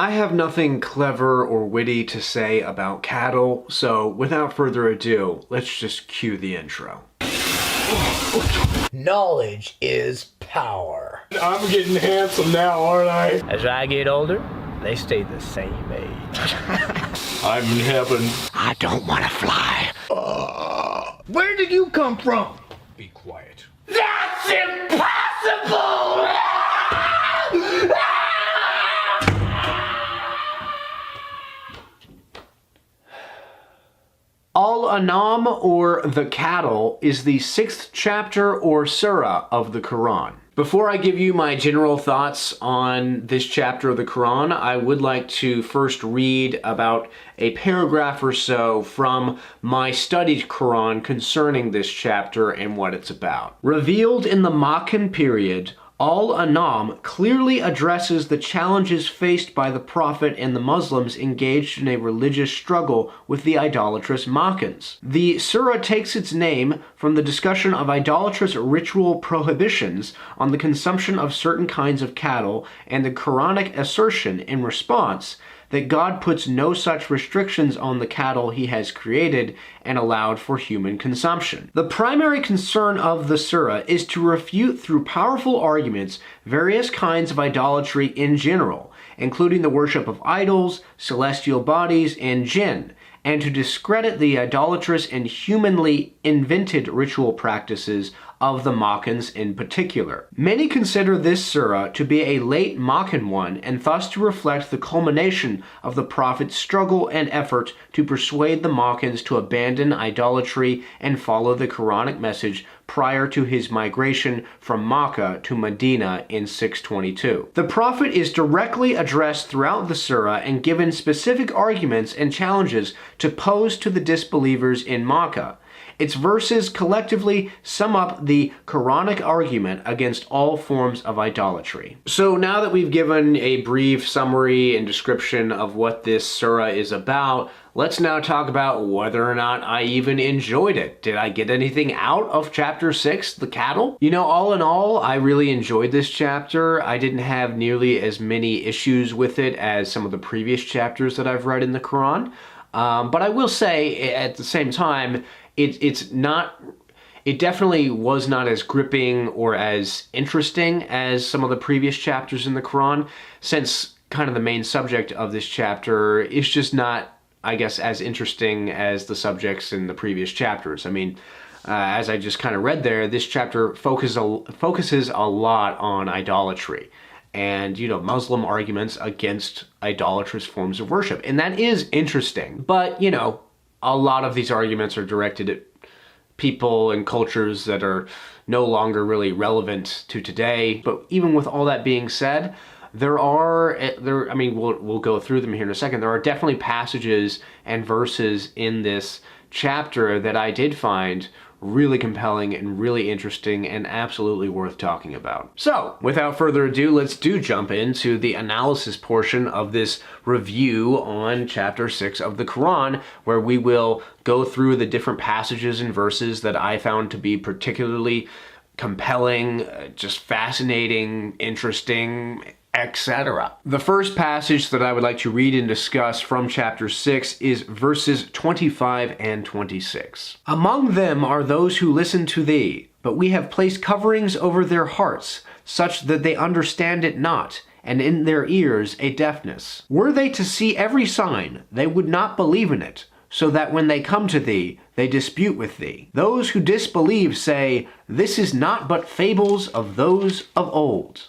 I have nothing clever or witty to say about cattle, so without further ado, let's just cue the intro. Knowledge is power. I'm getting handsome now, aren't I? As I get older, they stay the same age. I'm in heaven. I don't want to fly. Where did you come from? Be quiet. That's impossible! Al-An'am, or the Cattle, is the 6th chapter or surah of the Quran. Before I give you my general thoughts on this chapter of the Quran, I would like to first read about a paragraph or so from my studied Quran concerning this chapter and what it's about. Revealed in the Makkan period, Al-An'am clearly addresses the challenges faced by the Prophet and the Muslims engaged in a religious struggle with the idolatrous Makkans. The surah takes its name from the discussion of idolatrous ritual prohibitions on the consumption of certain kinds of cattle and the Quranic assertion in response that God puts no such restrictions on the cattle he has created and allowed for human consumption. The primary concern of the surah is to refute through powerful arguments various kinds of idolatry in general, including the worship of idols, celestial bodies, and jinn, and to discredit the idolatrous and humanly invented ritual practices of the Makkans in particular. Many consider this surah to be a late Makkan one and thus to reflect the culmination of the Prophet's struggle and effort to persuade the Makkans to abandon idolatry and follow the Quranic message prior to his migration from Makkah to Medina in 622. The Prophet is directly addressed throughout the surah and given specific arguments and challenges to pose to the disbelievers in Makkah. Its verses collectively sum up the Quranic argument against all forms of idolatry. So now that we've given a brief summary and description of what this surah is about, let's now talk about whether or not I even enjoyed it. Did I get anything out of chapter 6, the cattle? You know, all in all, I really enjoyed this chapter. I didn't have nearly as many issues with it as some of the previous chapters that I've read in the Quran. But I will say, at the same time, it definitely was not as gripping or as interesting as some of the previous chapters in the Quran, since kind of the main subject of this chapter is just not, I guess, as interesting as the subjects in the previous chapters. I mean, as I just kind of read there, this chapter focuses a lot on idolatry and, you know, Muslim arguments against idolatrous forms of worship. And that is interesting. But, you know, a lot of these arguments are directed at people and cultures that are no longer really relevant to today. But even with all that being said, I mean, we'll go through them here in a second. There are definitely passages and verses in this chapter that I did find really compelling and really interesting and absolutely worth talking about. So, without further ado, let's jump into the analysis portion of this review on chapter 6 of the Quran, where we will go through the different passages and verses that I found to be particularly compelling, just fascinating, interesting, etc. The first passage that I would like to read and discuss from chapter 6 is verses 25 and 26. Among them are those who listen to thee, but we have placed coverings over their hearts, such that they understand it not, and in their ears a deafness. Were they to see every sign, they would not believe in it, so that when they come to thee, they dispute with thee. Those who disbelieve say, this is not but fables of those of old.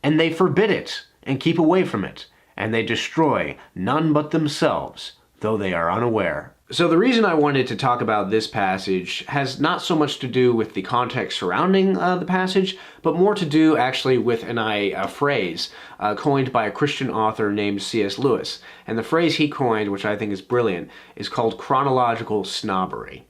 And they forbid it, and keep away from it, and they destroy none but themselves, though they are unaware. So the reason I wanted to talk about this passage has not so much to do with the context surrounding the passage, but more to do actually with a phrase coined by a Christian author named C.S. Lewis. And the phrase he coined, which I think is brilliant, is called chronological snobbery.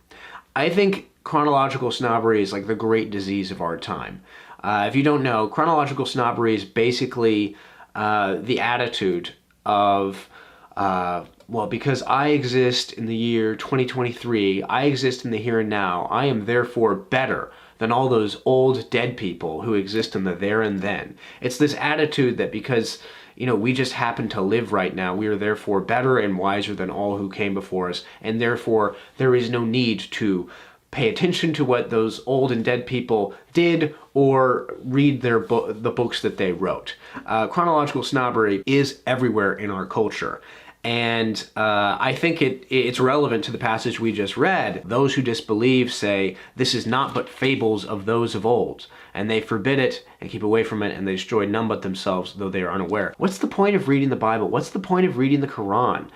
I think chronological snobbery is like the great disease of our time. If you don't know, chronological snobbery is basically the attitude of, well, because I exist in the year 2023, I exist in the here and now, I am therefore better than all those old dead people who exist in the there and then. It's this attitude that because we just happen to live right now. We are therefore better and wiser than all who came before us, and therefore there is no need to pay attention to what those old and dead people did or read the books that they wrote. Chronological snobbery is everywhere in our culture. And I think it's relevant to the passage we just read. Those who disbelieve say, this is not but fables of those of old, and they forbid it and keep away from it, and they destroy none but themselves, though they are unaware. What's the point of reading the Bible? What's the point of reading the Quran?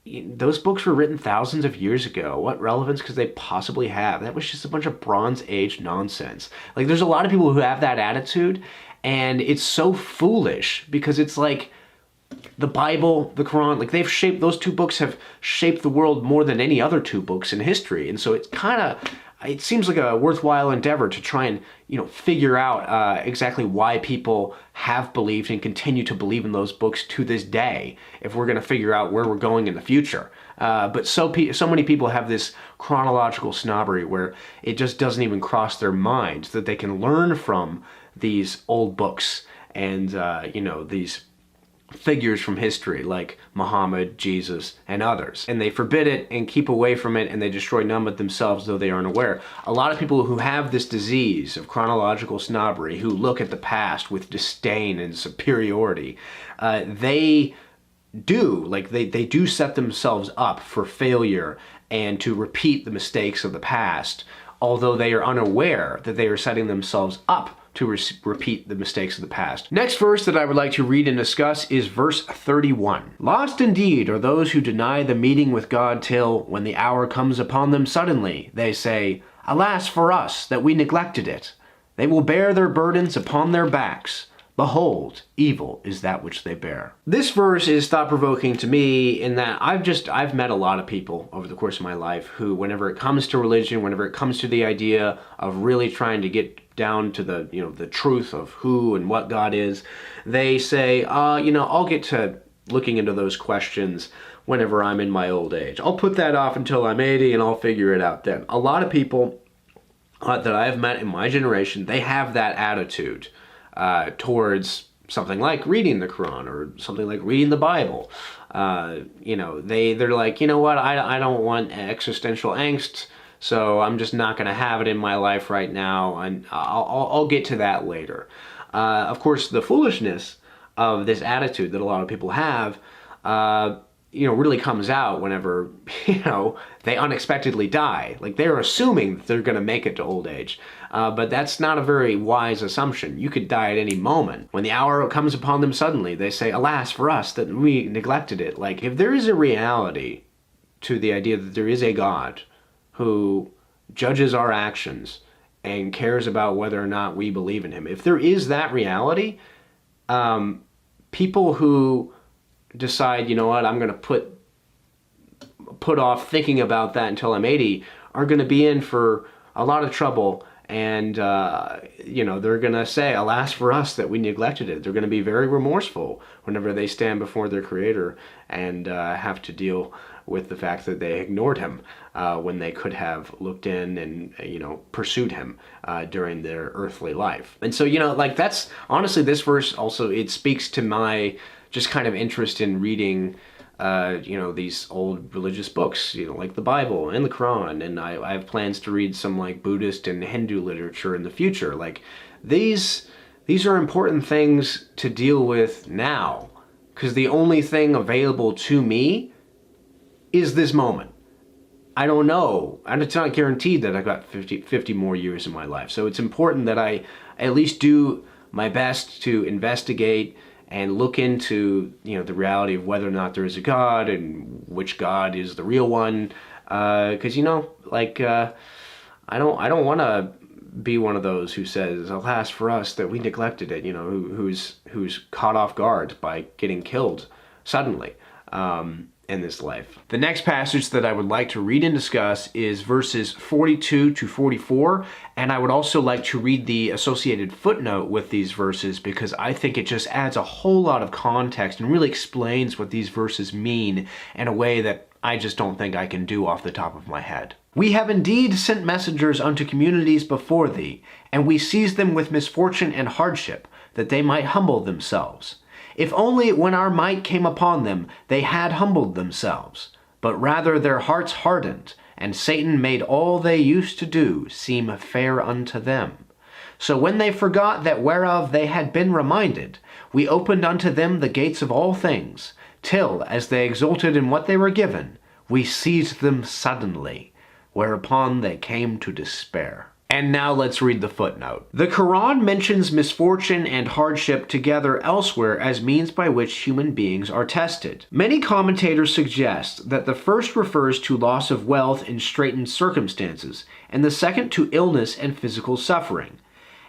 Those books were written thousands of years ago. What relevance could they possibly have? That was just a bunch of Bronze Age nonsense. Like, there's a lot of people who have that attitude, and it's so foolish because it's like, the Bible, the Quran, like those two books have shaped the world more than any other two books in history. And so it seems like a worthwhile endeavor to try and, figure out exactly why people have believed and continue to believe in those books to this day, if we're going to figure out where we're going in the future. But so many people have this chronological snobbery where it just doesn't even cross their minds that they can learn from these old books and, these figures from history like Muhammad, Jesus, and others. And they forbid it and keep away from it, and they destroy none but themselves, though they aren't aware. A lot of people who have this disease of chronological snobbery, who look at the past with disdain and superiority, they do set themselves up for failure and to repeat the mistakes of the past, although they are unaware that they are setting themselves up to repeat the mistakes of the past. Next verse that I would like to read and discuss is verse 31. Lost indeed are those who deny the meeting with God till, when the hour comes upon them suddenly, they say, alas for us that we neglected it. They will bear their burdens upon their backs. Behold, evil is that which they bear. This verse is thought-provoking to me in that I've met a lot of people over the course of my life who, whenever it comes to religion, whenever it comes to the idea of really trying to get down to the truth of who and what God is, they say, I'll get to looking into those questions whenever I'm in my old age. I'll put that off until I'm 80 and I'll figure it out then. A lot of people that I've met in my generation, they have that attitude towards something like reading the Quran or something like reading the Bible. They're like, I don't want existential angst, so I'm just not going to have it in my life right now, and I'll get to that later. Of course, the foolishness of this attitude that a lot of people have, really comes out whenever, they unexpectedly die. Like, they're assuming that they're going to make it to old age. But that's not a very wise assumption. You could die at any moment. When the hour comes upon them suddenly, they say, alas for us that we neglected it. Like, if there is a reality to the idea that there is a God who judges our actions and cares about whether or not we believe in him, if there is that reality, people who decide, I'm going to put off thinking about that until I'm 80 are going to be in for a lot of trouble. And, they're going to say, alas for us that we neglected it. They're going to be very remorseful whenever they stand before their Creator and have to deal with the fact that they ignored him when they could have looked in and, pursued him during their earthly life. And so, that's honestly, this verse also, it speaks to my just kind of interest in reading these old religious books, like the Bible and the Quran, and I have plans to read some like Buddhist and Hindu literature in the future. Like, these are important things to deal with now, because the only thing available to me is this moment. I don't know, and it's not guaranteed that I've got 50 more years in my life, so it's important that I at least do my best to investigate and look into, the reality of whether or not there is a God and which God is the real one. Because, I don't want to be one of those who says, alas for us that we neglected it, who's caught off guard by getting killed suddenly in this life. The next passage that I would like to read and discuss is verses 42 to 44, and I would also like to read the associated footnote with these verses because I think it just adds a whole lot of context and really explains what these verses mean in a way that I just don't think I can do off the top of my head. We have indeed sent messengers unto communities before thee, and we seized them with misfortune and hardship, that they might humble themselves. If only when our might came upon them, they had humbled themselves. But rather their hearts hardened, and Satan made all they used to do seem fair unto them. So when they forgot that whereof they had been reminded, we opened unto them the gates of all things, till, as they exulted in what they were given, we seized them suddenly, whereupon they came to despair. And now let's read the footnote. The Quran mentions misfortune and hardship together elsewhere as means by which human beings are tested. Many commentators suggest that the first refers to loss of wealth in straitened circumstances, and the second to illness and physical suffering.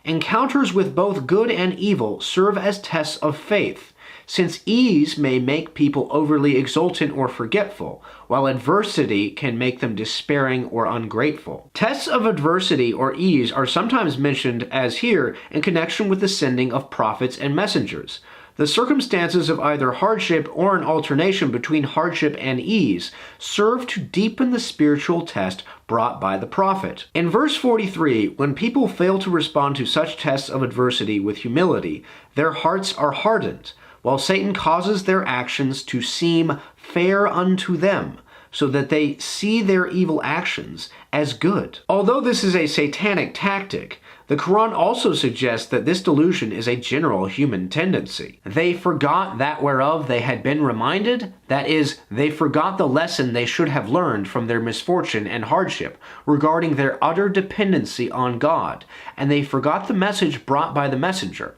Encounters with both good and evil serve as tests of faith, since ease may make people overly exultant or forgetful, while adversity can make them despairing or ungrateful. Tests of adversity or ease are sometimes mentioned, as here, in connection with the sending of prophets and messengers. The circumstances of either hardship or an alternation between hardship and ease serve to deepen the spiritual test brought by the prophet. In verse 43, when people fail to respond to such tests of adversity with humility, their hearts are hardened, while Satan causes their actions to seem fair unto them, so that they see their evil actions as good. Although this is a satanic tactic, the Quran also suggests that this delusion is a general human tendency. They forgot that whereof they had been reminded, that is, they forgot the lesson they should have learned from their misfortune and hardship regarding their utter dependency on God, and they forgot the message brought by the messenger.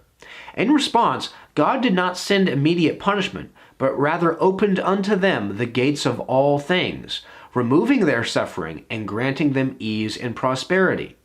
In response, God did not send immediate punishment, but rather opened unto them the gates of all things, removing their suffering and granting them ease and prosperity.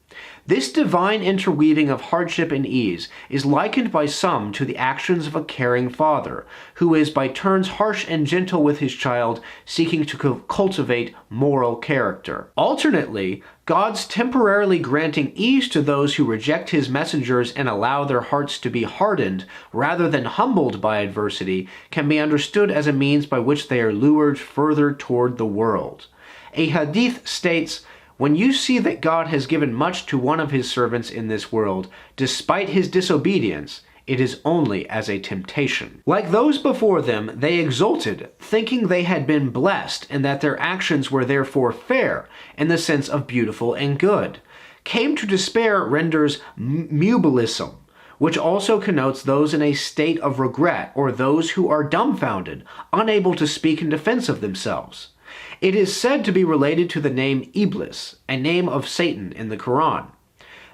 This divine interweaving of hardship and ease is likened by some to the actions of a caring father, who is by turns harsh and gentle with his child, seeking to cultivate moral character. Alternately, God's temporarily granting ease to those who reject his messengers and allow their hearts to be hardened rather than humbled by adversity can be understood as a means by which they are lured further toward the world. A hadith states, "When you see that God has given much to one of his servants in this world, despite his disobedience, it is only as a temptation." Like those before them, they exulted, thinking they had been blessed and that their actions were therefore fair, in the sense of beautiful and good. Came to despair renders mubilism, which also connotes those in a state of regret or those who are dumbfounded, unable to speak in defense of themselves. It is said to be related to the name Iblis, a name of Satan in the Quran.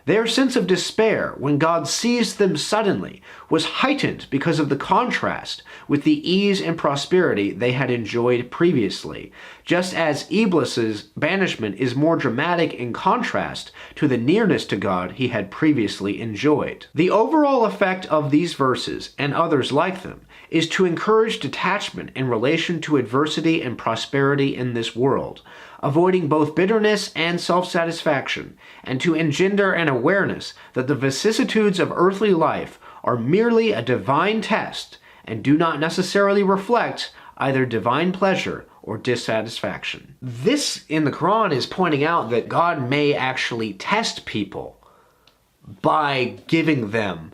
Their sense of despair, when God seized them suddenly, was heightened because of the contrast with the ease and prosperity they had enjoyed previously, just as Iblis's banishment is more dramatic in contrast to the nearness to God he had previously enjoyed. The overall effect of these verses, and others like them, is to encourage detachment in relation to adversity and prosperity in this world, avoiding both bitterness and self-satisfaction, and to engender an awareness that the vicissitudes of earthly life are merely a divine test and do not necessarily reflect either divine pleasure or dissatisfaction. This in the Quran is pointing out that God may actually test people by giving them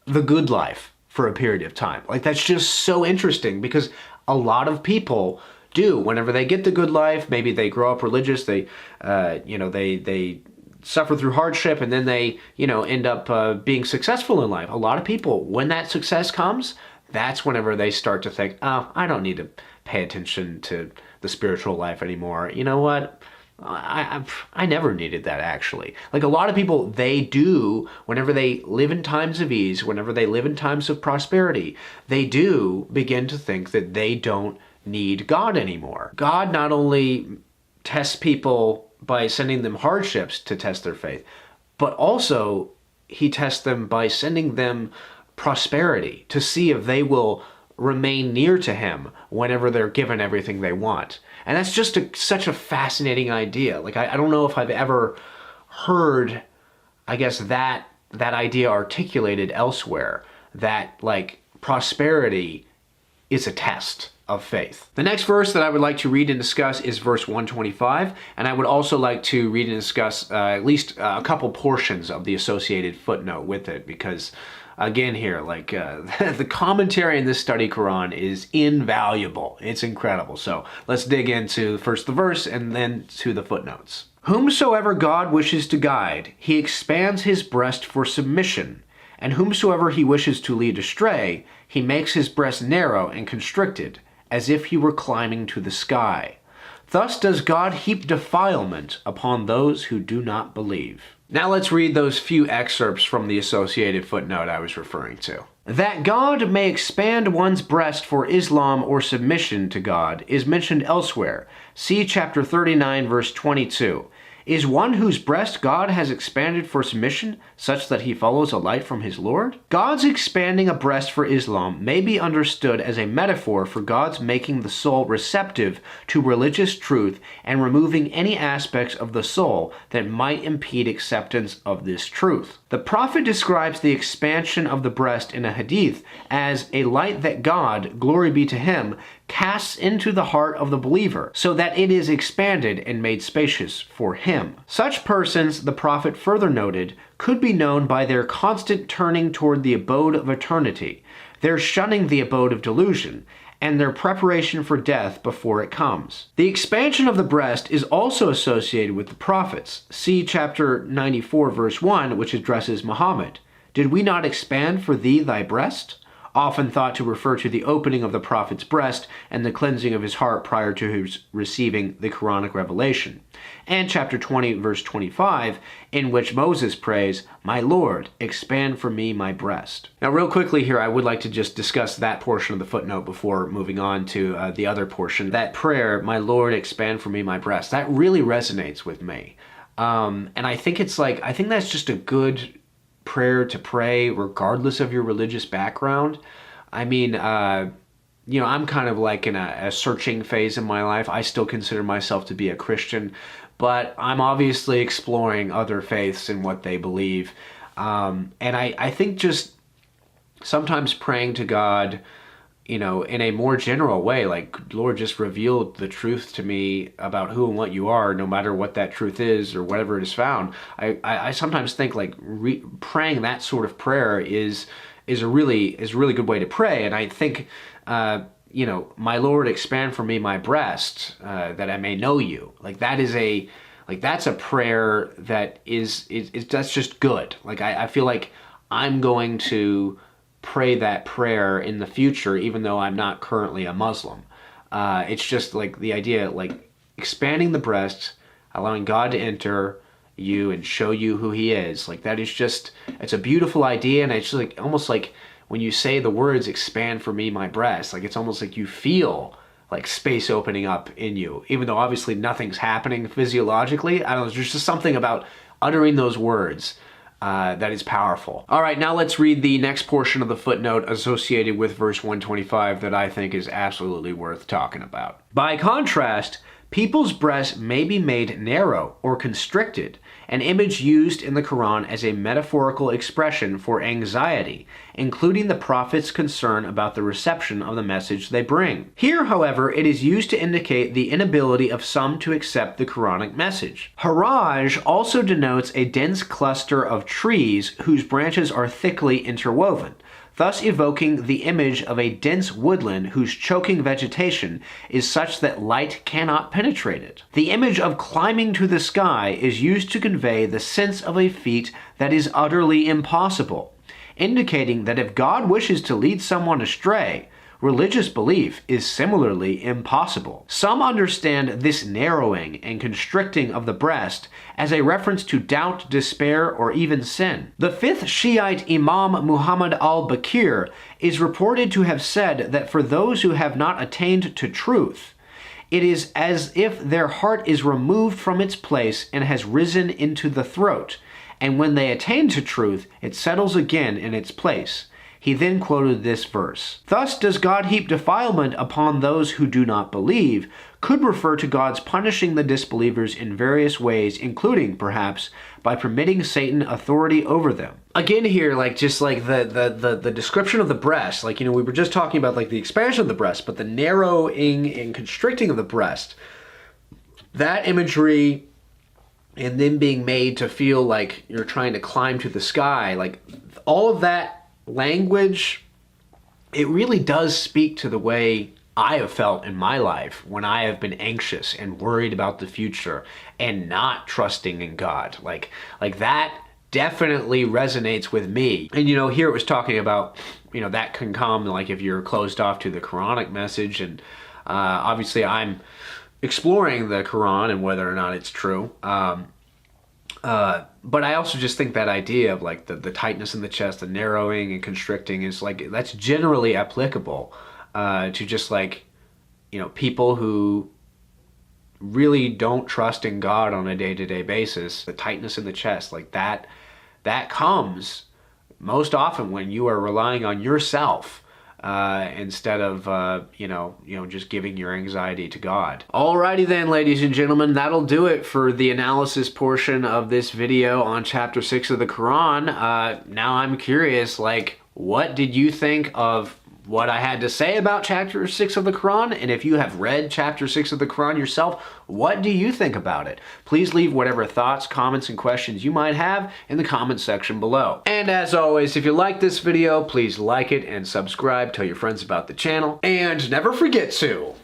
the good life for a period of time. Like, that's just so interesting, because a lot of people do, whenever they get the good life, maybe they grow up religious, they suffer through hardship, and then they, end up being successful in life. A lot of people, when that success comes, that's whenever they start to think, oh, I don't need to pay attention to the spiritual life anymore. You know what? I never needed that, actually. Like, a lot of people, they do, whenever they live in times of ease, whenever they live in times of prosperity, they do begin to think that they don't need God anymore. God not only tests people by sending them hardships to test their faith, but also he tests them by sending them prosperity to see if they will remain near to him whenever they're given everything they want. And that's just such a fascinating idea. Like, I don't know if I've ever heard, I guess, that idea articulated elsewhere, that, like, prosperity is a test of faith. The next verse that I would like to read and discuss is verse 125, and I would also like to read and discuss at least a couple portions of the associated footnote with it, because again here, like the commentary in this study Quran is invaluable. It's incredible. So let's dig into first the verse and then to the footnotes. Whomsoever God wishes to guide, he expands his breast for submission, and whomsoever he wishes to lead astray, he makes his breast narrow and constricted, as if he were climbing to the sky. Thus does God heap defilement upon those who do not believe. Now let's read those few excerpts from the associated footnote I was referring to. That God may expand one's breast for Islam or submission to God is mentioned elsewhere. See chapter 39, verse 22. Is one whose breast God has expanded for submission such that he follows a light from his Lord? God's expanding a breast for Islam may be understood as a metaphor for God's making the soul receptive to religious truth and removing any aspects of the soul that might impede acceptance of this truth. The Prophet describes the expansion of the breast in a hadith as a light that God, glory be to him, casts into the heart of the believer, so that it is expanded and made spacious for him. Such persons, the Prophet further noted, could be known by their constant turning toward the abode of eternity, their shunning the abode of delusion, and their preparation for death before it comes. The expansion of the breast is also associated with the prophets. See chapter 94, verse 1, which addresses Muhammad. Did we not expand for thee thy breast? Often thought to refer to the opening of the prophet's breast and the cleansing of his heart prior to his receiving the Quranic revelation. And chapter 20, verse 25, in which Moses prays, "My Lord, expand for me my breast." Now, real quickly here, I would like to just discuss that portion of the footnote before moving on to the other portion. That prayer, "My Lord, expand for me my breast," that really resonates with me. And I think I think that's just a good prayer to pray regardless of your religious background. I mean, I'm kind of like in a searching phase in my life. I still consider myself to be a Christian, but I'm obviously exploring other faiths and what they believe. And I think just sometimes praying to God, in a more general way, like, Lord, just reveal the truth to me about who and what you are, no matter what that truth is or whatever it is found. I sometimes think like praying that sort of prayer is a really good way to pray. And I think, my Lord, expand for me my breast, that I may know you. Like that's a prayer that is that's just good. Like I feel like I'm going to pray that prayer in the future, even though I'm not currently a Muslim. It's just like the idea, like expanding the breast, allowing God to enter you and show you who he is. Like that is just, it's a beautiful idea. And it's like almost like when you say the words, "expand for me my breast," like it's almost like you feel like space opening up in you, even though obviously nothing's happening physiologically. I don't know, there's just something about uttering those words that is powerful. All right, now let's read the next portion of the footnote associated with verse 125 that I think is absolutely worth talking about. By contrast, people's breasts may be made narrow or constricted, an image used in the Quran as a metaphorical expression for anxiety, including the prophet's concern about the reception of the message they bring. Here, however, it is used to indicate the inability of some to accept the Quranic message. Haraj also denotes a dense cluster of trees whose branches are thickly interwoven, thus evoking the image of a dense woodland whose choking vegetation is such that light cannot penetrate it. The image of climbing to the sky is used to convey the sense of a feat that is utterly impossible, indicating that if God wishes to lead someone astray, religious belief is similarly impossible. Some understand this narrowing and constricting of the breast as a reference to doubt, despair, or even sin. The fifth Shiite Imam Muhammad al-Bakir is reported to have said that for those who have not attained to truth, it is as if their heart is removed from its place and has risen into the throat, and when they attain to truth, it settles again in its place. He then quoted this verse. Thus does God heap defilement upon those who do not believe, could refer to God's punishing the disbelievers in various ways, including, perhaps, by permitting Satan authority over them. Again here, like just like the description of the breast, like, we were just talking about like the expansion of the breast, but the narrowing and constricting of the breast, that imagery, and then being made to feel like you're trying to climb to the sky, like all of that language, it really does speak to the way I have felt in my life when I have been anxious and worried about the future and not trusting in God. Like that definitely resonates with me. And here it was talking about, that can come like if you're closed off to the Quranic message. And obviously I'm exploring the Quran and whether or not it's true. But I also just think that idea of like the tightness in the chest, the narrowing and constricting is like, that's generally applicable to just like, people who really don't trust in God on a day-to-day basis. The tightness in the chest, like that comes most often when you are relying on yourself instead of just giving your anxiety to God. Alrighty then, ladies and gentlemen, that'll do it for the analysis portion of this video on chapter 6 of the Quran. Now I'm curious, like, what did you think of what I had to say about chapter 6 of the Quran? And if you have read chapter 6 of the Quran yourself, what do you think about it? Please leave whatever thoughts, comments, and questions you might have in the comment section below. And as always, if you like this video, please like it and subscribe, tell your friends about the channel, and never forget to